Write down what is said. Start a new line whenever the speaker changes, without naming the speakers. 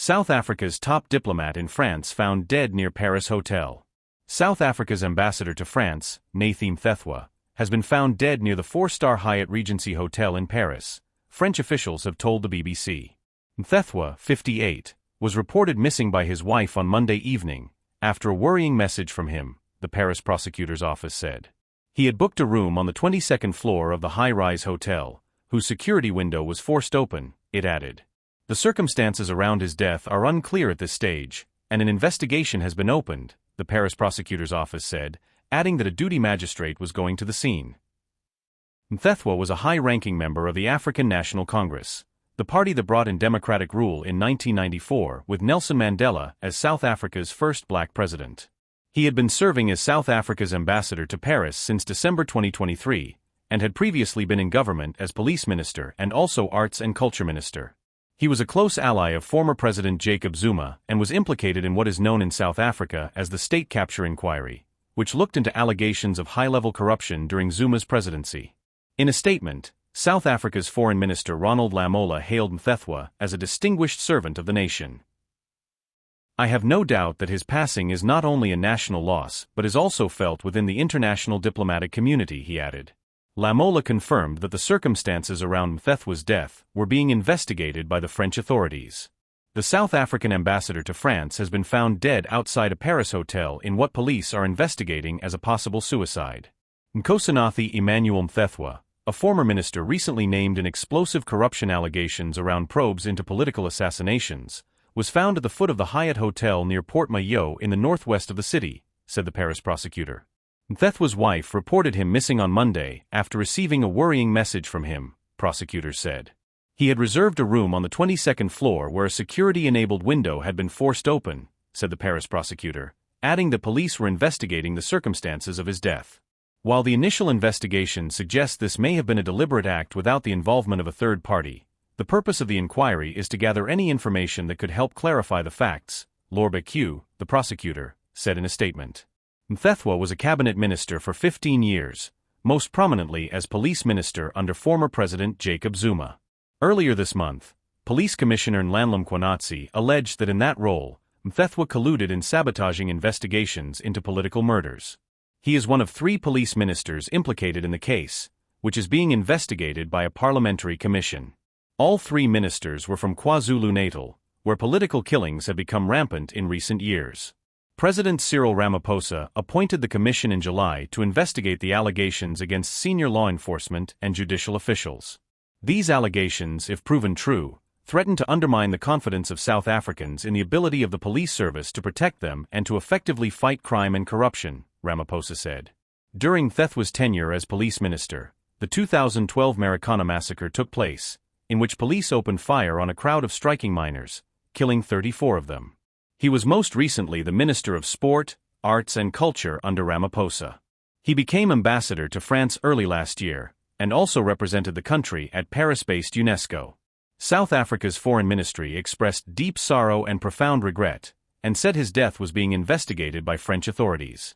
South Africa's top diplomat in France found dead near Paris hotel. South Africa's ambassador to France, Nathi Mthethwa, has been found dead near the four-star Hyatt Regency Hotel in Paris, French officials have told the BBC. Mthethwa, 58, was reported missing by his wife on Monday evening, after a worrying message from him, the Paris prosecutor's office said. He had booked a room on the 22nd floor of the high-rise hotel, whose security window was forced open, it added. The circumstances around his death are unclear at this stage, and an investigation has been opened, the Paris prosecutor's office said, adding that a duty magistrate was going to the scene. Mthethwa was a high-ranking member of the African National Congress, the party that brought in democratic rule in 1994 with Nelson Mandela as South Africa's first black president. He had been serving as South Africa's ambassador to Paris since December 2023, and had previously been in government as police minister and also arts and culture minister. He was a close ally of former President Jacob Zuma and was implicated in what is known in South Africa as the State Capture Inquiry, which looked into allegations of high-level corruption during Zuma's presidency. In a statement, South Africa's Foreign Minister Ronald Lamola hailed Mthethwa as a distinguished servant of the nation. I have no doubt that his passing is not only a national loss but is also felt within the international diplomatic community, he added. Lamola confirmed that the circumstances around Mthethwa's death were being investigated by the French authorities. The South African ambassador to France has been found dead outside a Paris hotel in what police are investigating as a possible suicide. Nkosinathi Emmanuel Mthethwa, a former minister recently named in explosive corruption allegations around probes into political assassinations, was found at the foot of the Hyatt Hotel near Port Maillot in the northwest of the city, said the Paris prosecutor. Mthethwa's wife reported him missing on Monday after receiving a worrying message from him, prosecutors said. He had reserved a room on the 22nd floor where a security-enabled window had been forced open, said the Paris prosecutor, adding that police were investigating the circumstances of his death. While the initial investigation suggests this may have been a deliberate act without the involvement of a third party, the purpose of the inquiry is to gather any information that could help clarify the facts, Lorba Q, the prosecutor, said in a statement. Mthethwa was a cabinet minister for 15 years, most prominently as police minister under former President Jacob Zuma. Earlier this month, Police Commissioner Nhlanhla Mkhwanazi alleged that in that role, Mthethwa colluded in sabotaging investigations into political murders. He is one of 3 police ministers implicated in the case, which is being investigated by a parliamentary commission. All 3 ministers were from KwaZulu-Natal, where political killings have become rampant in recent years. President Cyril Ramaphosa appointed the commission in July to investigate the allegations against senior law enforcement and judicial officials. These allegations, if proven true, threaten to undermine the confidence of South Africans in the ability of the police service to protect them and to effectively fight crime and corruption, Ramaphosa said. During Mthethwa's tenure as police minister, the 2012 Marikana massacre took place, in which police opened fire on a crowd of striking miners, killing 34 of them. He was most recently the Minister of Sport, Arts and Culture under Ramaphosa. He became ambassador to France early last year, and also represented the country at Paris-based UNESCO. South Africa's foreign ministry expressed deep sorrow and profound regret, and said his death was being investigated by French authorities.